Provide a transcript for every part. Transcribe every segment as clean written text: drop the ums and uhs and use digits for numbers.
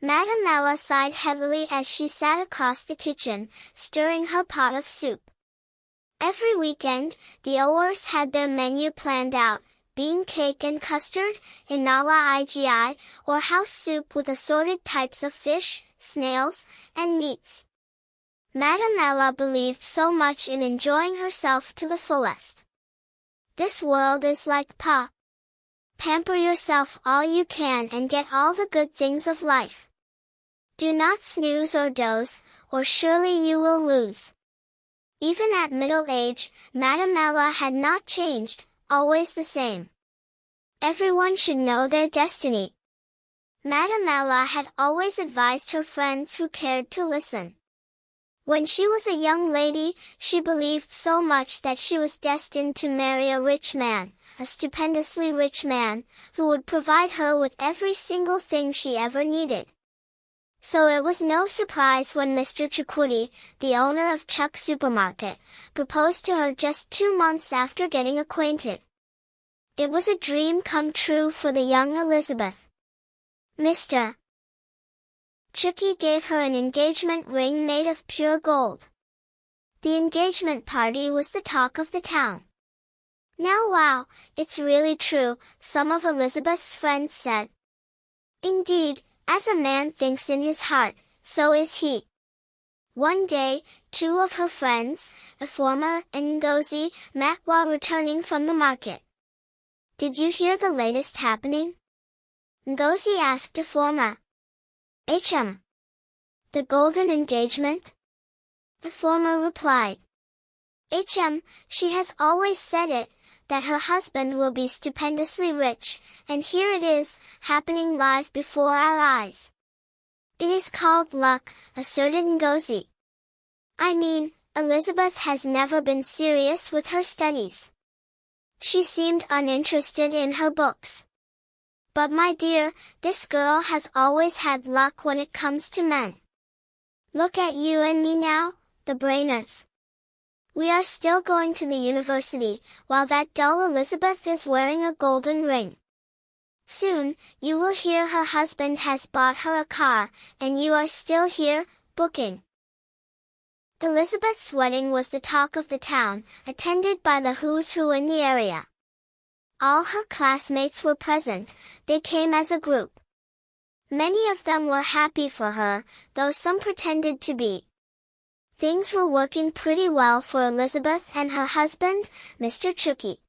Madame Ella sighed heavily as she sat across the kitchen, stirring her pot of soup. Every weekend, the Owers had their menu planned out: bean cake and custard, inala igi, or house soup with assorted types of fish, snails, and meats. Madame Ella believed so much in enjoying herself to the fullest. This world is like Pa. Pamper yourself all you can and get all the good things of life. Do not snooze or doze, or surely you will lose. Even at middle age, Madame Ella had not changed, always the same. Everyone should know their destiny. Madame Ella had always advised her friends who cared to listen. When she was a young lady, she believed so much that she was destined to marry a rich man, a stupendously rich man, who would provide her with every single thing she ever needed. So it was no surprise when Mr. Chukwudi, the owner of Chuck Supermarket, proposed to her just 2 months after getting acquainted. It was a dream come true for the young Elizabeth. Mr. Chucky gave her an engagement ring made of pure gold. The engagement party was the talk of the town. "Now wow, it's really true," some of Elizabeth's friends said. "Indeed, as a man thinks in his heart, so is he." One day, 2 of her friends, Iformer and Ngozi, met while returning from the market. "Did you hear the latest happening?" Ngozi asked Iformer. The golden engagement?" Iformer replied. She has always said it, that her husband will be stupendously rich, and here it is, happening live before our eyes." "It is called luck," asserted Ngozi. "I mean, Elizabeth has never been serious with her studies. She seemed uninterested in her books. But my dear, this girl has always had luck when it comes to men. Look at you and me now, the brainers. We are still going to the university, while that dull Elizabeth is wearing a golden ring. Soon, you will hear her husband has bought her a car, and you are still here, booking." Elizabeth's wedding was the talk of the town, attended by the who's who in the area. All her classmates were present. They came as a group. Many of them were happy for her, though some pretended to be. Things were working pretty well for Elizabeth and her husband, Mr. Chucky.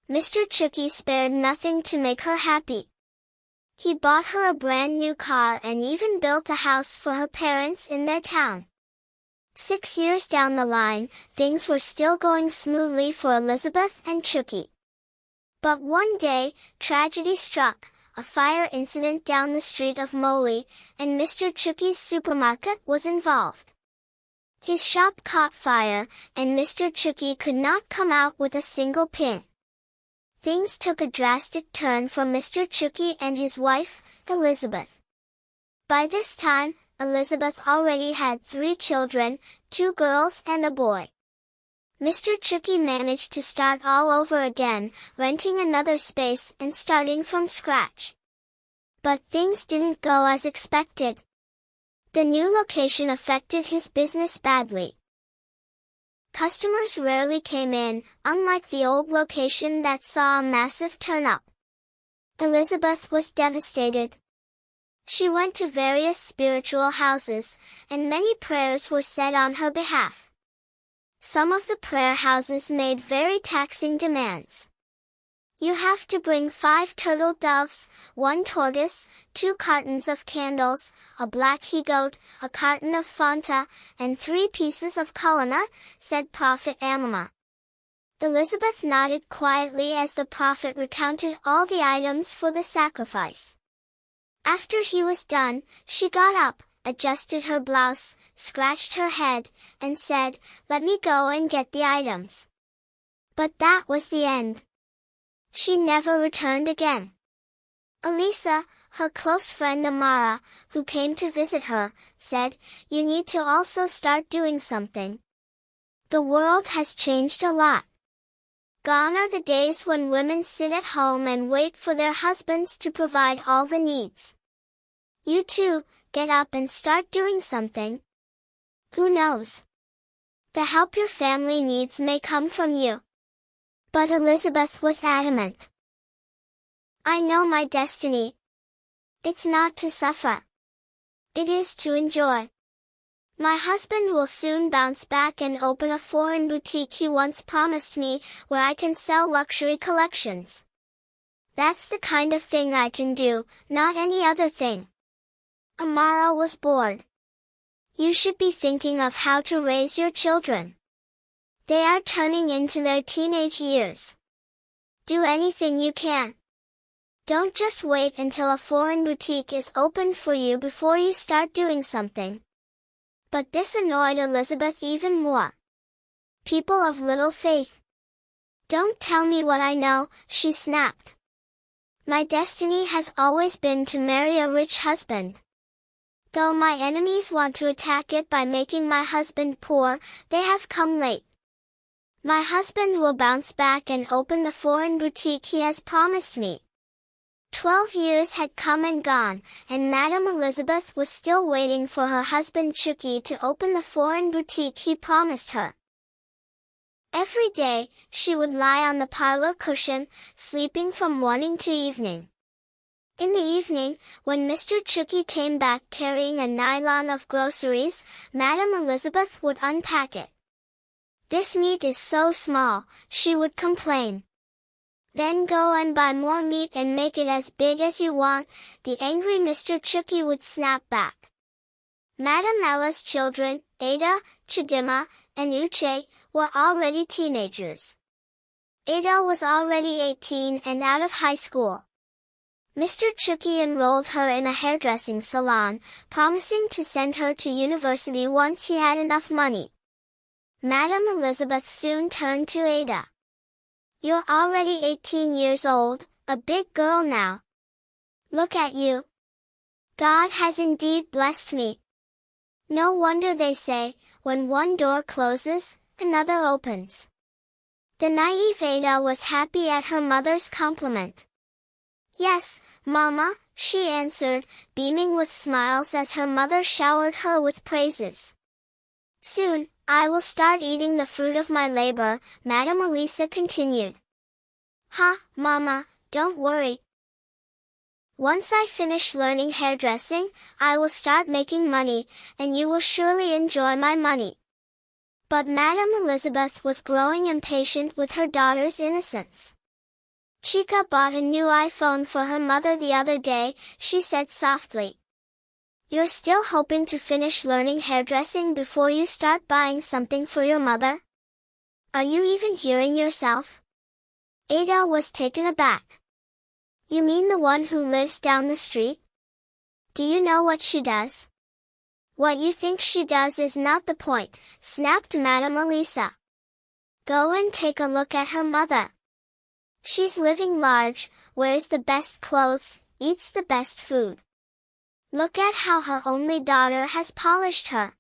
Mr. Chucky spared nothing to make her happy. He bought her a brand new car and even built a house for her parents in their town. 6 years down the line, things were still going smoothly for Elizabeth and Chucky. But one day, tragedy struck, a fire incident down the street of Moli, and Mr. Chucky's supermarket was involved. His shop caught fire, and Mr. Chucky could not come out with a single pin. Things took a drastic turn for Mr. Chucky and his wife, Elizabeth. By this time, Elizabeth already had 3 children, 2 girls and a boy. Mr. Chucky managed to start all over again, renting another space and starting from scratch. But things didn't go as expected. The new location affected his business badly. Customers rarely came in, unlike the old location that saw a massive turn-up. Elizabeth was devastated. She went to various spiritual houses, and many prayers were said on her behalf. Some of the prayer houses made very taxing demands. "You have to bring 5 turtle doves, 1 tortoise, 2 cartons of candles, a black he-goat, a carton of Fanta, and 3 pieces of coconut," said Prophet Amama. Elizabeth nodded quietly as the prophet recounted all the items for the sacrifice. After he was done, she got up, adjusted her blouse, scratched her head, and said, "Let me go and get the items." But that was the end. She never returned again. Elisa, her close friend Amara, who came to visit her, said, "You need to also start doing something. The world has changed a lot. Gone are the days when women sit at home and wait for their husbands to provide all the needs. You too, get up and start doing something. Who knows? The help your family needs may come from you. But Elizabeth was adamant. I know my destiny. It's not to suffer. It is to enjoy. My husband will soon bounce back and open a foreign boutique he once promised me, where I can sell luxury collections. That's the kind of thing I can do, not any other thing. Amara was bored. You should be thinking of how to raise your children. They are turning into their teenage years. Do anything you can. Don't just wait until a foreign boutique is opened for you before you start doing something. But this annoyed Elizabeth even more. People of little faith. Don't tell me what I know, she snapped. My destiny has always been to marry a rich husband. Though my enemies want to attack it by making my husband poor, they have come late. My husband will bounce back and open the foreign boutique he has promised me. 12 years had come and gone, and Madame Elizabeth was still waiting for her husband Chucky to open the foreign boutique he promised her. Every day, she would lie on the parlor cushion, sleeping from morning to evening. In the evening, when Mr. Chucky came back carrying a nylon of groceries, Madame Elizabeth would unpack it. This meat is so small, she would complain. Then go and buy more meat and make it as big as you want, the angry Mr. Chucky would snap back. Madame Ella's children, Ada, Chidima, and Uche, were already teenagers. Ada was already 18 and out of high school. Mr. Chucky enrolled her in a hairdressing salon, promising to send her to university once he had enough money. Madame Elizabeth soon turned to Ada. You're already 18 years old, a big girl now. Look at you. God has indeed blessed me. No wonder they say, when one door closes, another opens. The naive Ada was happy at her mother's compliment. Yes, Mama, she answered, beaming with smiles as her mother showered her with praises. Soon, I will start eating the fruit of my labor, Madame Elisa continued. Ha, Mama, don't worry. Once I finish learning hairdressing, I will start making money, and you will surely enjoy my money. But Madame Elizabeth was growing impatient with her daughter's innocence. Chica bought a new iPhone for her mother the other day, she said softly. You're still hoping to finish learning hairdressing before you start buying something for your mother? Are you even hearing yourself? Ada was taken aback. You mean the one who lives down the street? Do you know what she does? What you think she does is not the point, snapped Madame Elisa. Go and take a look at her mother. She's living large, wears the best clothes, eats the best food. Look at how her only daughter has polished her.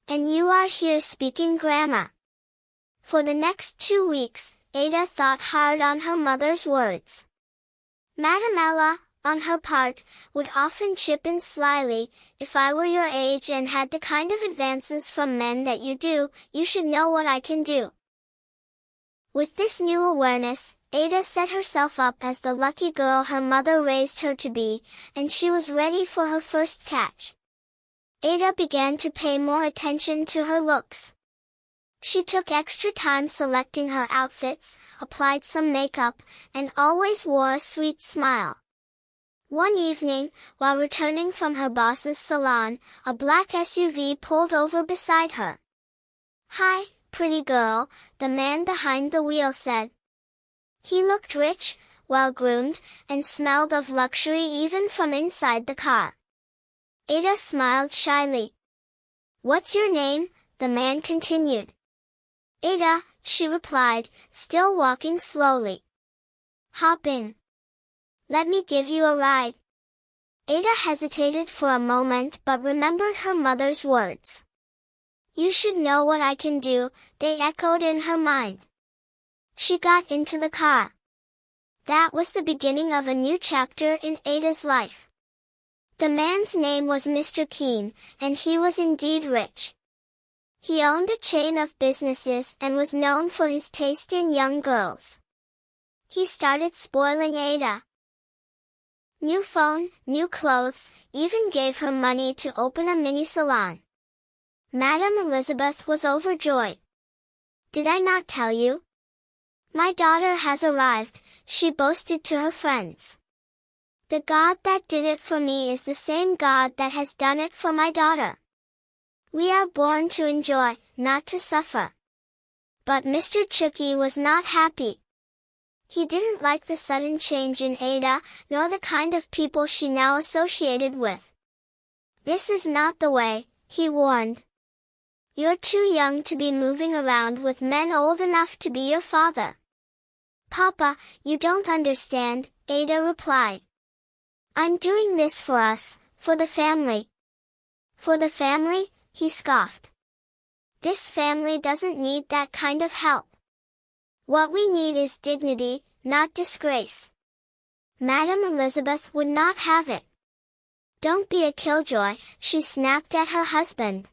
And you are here speaking grammar. For the next 2 weeks, Ada thought hard on her mother's words. Madame Ella, on her part, would often chip in slyly, if I were your age and had the kind of advances from men that you do, you should know what I can do. With this new awareness, Ada set herself up as the lucky girl her mother raised her to be, and she was ready for her first catch. Ada began to pay more attention to her looks. She took extra time selecting her outfits, applied some makeup, and always wore a sweet smile. One evening, while returning from her boss's salon, a black SUV pulled over beside her. Hi, pretty girl, the man behind the wheel said. He looked rich, well-groomed, and smelled of luxury even from inside the car. Ada smiled shyly. What's your name? The man continued. Ada, she replied, still walking slowly. Hop in. Let me give you a ride. Ada hesitated for a moment but remembered her mother's words. You should know what I can do, they echoed in her mind. She got into the car. That was the beginning of a new chapter in Ada's life. The man's name was Mr. Keene, and he was indeed rich. He owned a chain of businesses and was known for his taste in young girls. He started spoiling Ada. New phone, new clothes, even gave her money to open a mini salon. Madame Elizabeth was overjoyed. "Did I not tell you? My daughter has arrived," she boasted to her friends. "The God that did it for me is the same God that has done it for my daughter. We are born to enjoy, not to suffer." But Mr. Chooky was not happy. He didn't like the sudden change in Ada, nor the kind of people she now associated with. "This is not the way," he warned. "You're too young to be moving around with men old enough to be your father." "Papa, you don't understand," Ada replied. "I'm doing this for us, for the family." "For the family?" he scoffed. "This family doesn't need that kind of help. What we need is dignity, not disgrace." Madame Elizabeth would not have it. "Don't be a killjoy," she snapped at her husband.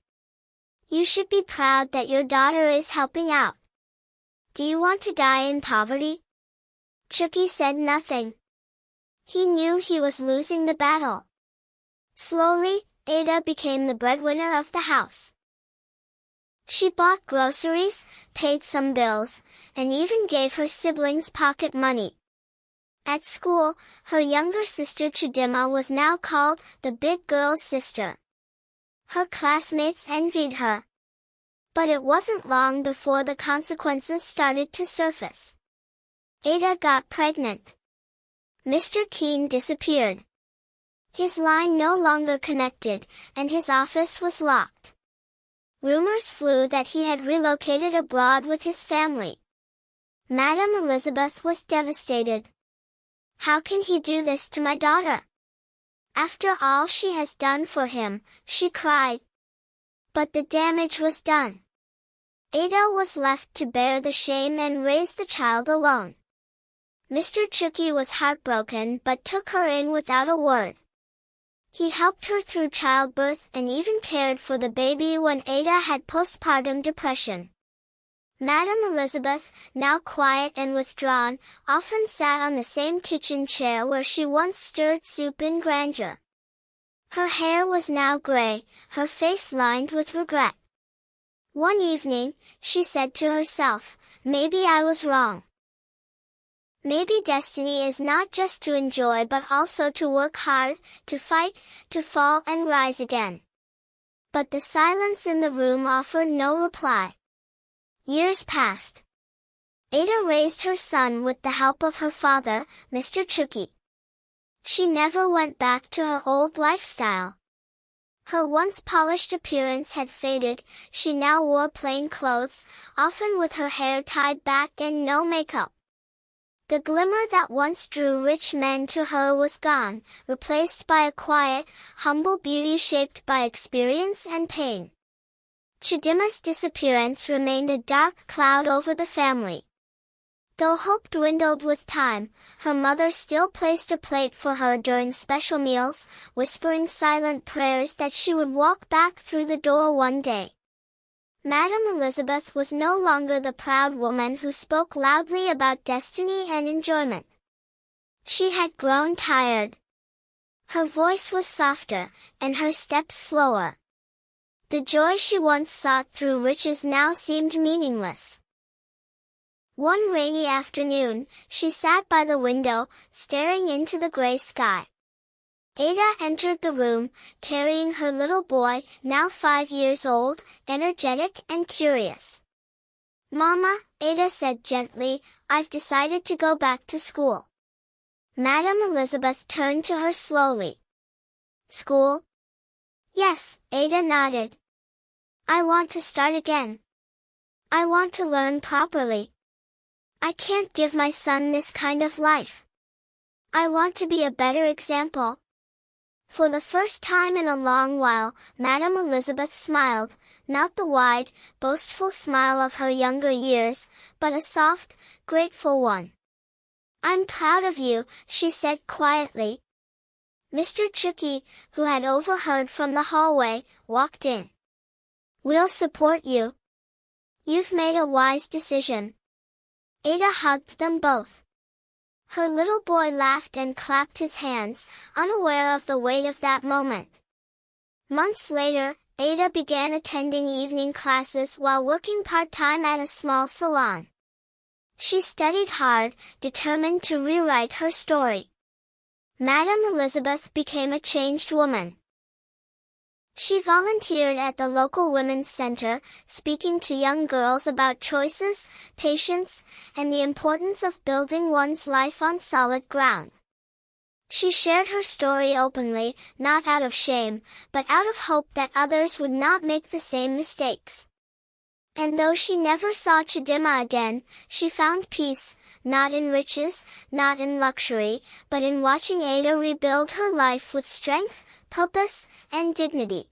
"You should be proud that your daughter is helping out. Do you want to die in poverty?" Chooky said nothing. He knew he was losing the battle. Slowly, Ada became the breadwinner of the house. She bought groceries, paid some bills, and even gave her siblings pocket money. At school, her younger sister Chidima was now called the big girl's sister. Her classmates envied her. But it wasn't long before the consequences started to surface. Ada got pregnant. Mr. Keene disappeared. His line no longer connected, and his office was locked. Rumors flew that he had relocated abroad with his family. Madame Elizabeth was devastated. "How can he do this to my daughter? After all she has done for him," she cried. But the damage was done. Ada was left to bear the shame and raise the child alone. Mr. Chooky was heartbroken but took her in without a word. He helped her through childbirth and even cared for the baby when Ada had postpartum depression. Madame Elizabeth, now quiet and withdrawn, often sat on the same kitchen chair where she once stirred soup in grandeur. Her hair was now gray, her face lined with regret. One evening, she said to herself, "Maybe I was wrong. Maybe destiny is not just to enjoy but also to work hard, to fight, to fall and rise again." But the silence in the room offered no reply. Years passed. Ada raised her son with the help of her father, Mr. Chooky. She never went back to her old lifestyle. Her once polished appearance had faded, she now wore plain clothes, often with her hair tied back and no makeup. The glimmer that once drew rich men to her was gone, replaced by a quiet, humble beauty shaped by experience and pain. Chidima's disappearance remained a dark cloud over the family. Though hope dwindled with time, her mother still placed a plate for her during special meals, whispering silent prayers that she would walk back through the door one day. Madame Elizabeth was no longer the proud woman who spoke loudly about destiny and enjoyment. She had grown tired. Her voice was softer, and her steps slower. The joy she once sought through riches now seemed meaningless. One rainy afternoon, she sat by the window, staring into the gray sky. Ada entered the room, carrying her little boy, now 5 years old, energetic and curious. "Mama," Ada said gently, "I've decided to go back to school." Madame Elizabeth turned to her slowly. "School?" "Yes," Ada nodded. "I want to start again. I want to learn properly. I can't give my son this kind of life. I want to be a better example." For the first time in a long while, Madame Elizabeth smiled, not the wide, boastful smile of her younger years, but a soft, grateful one. "I'm proud of you," she said quietly. Mr. Chucky, who had overheard from the hallway, walked in. "We'll support you. You've made a wise decision." Ada hugged them both. Her little boy laughed and clapped his hands, unaware of the weight of that moment. Months later, Ada began attending evening classes while working part-time at a small salon. She studied hard, determined to rewrite her story. Madame Elizabeth became a changed woman. She volunteered at the local women's center, speaking to young girls about choices, patience, and the importance of building one's life on solid ground. She shared her story openly, not out of shame, but out of hope that others would not make the same mistakes. And though she never saw Chidima again, she found peace, not in riches, not in luxury, but in watching Ada rebuild her life with strength, purpose, and dignity.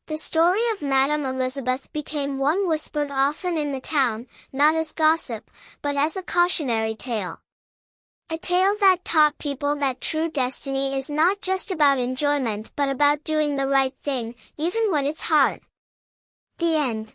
The story of Madame Elizabeth became one whispered often in the town, not as gossip, but as a cautionary tale. A tale that taught people that true destiny is not just about enjoyment but about doing the right thing, even when it's hard. The end.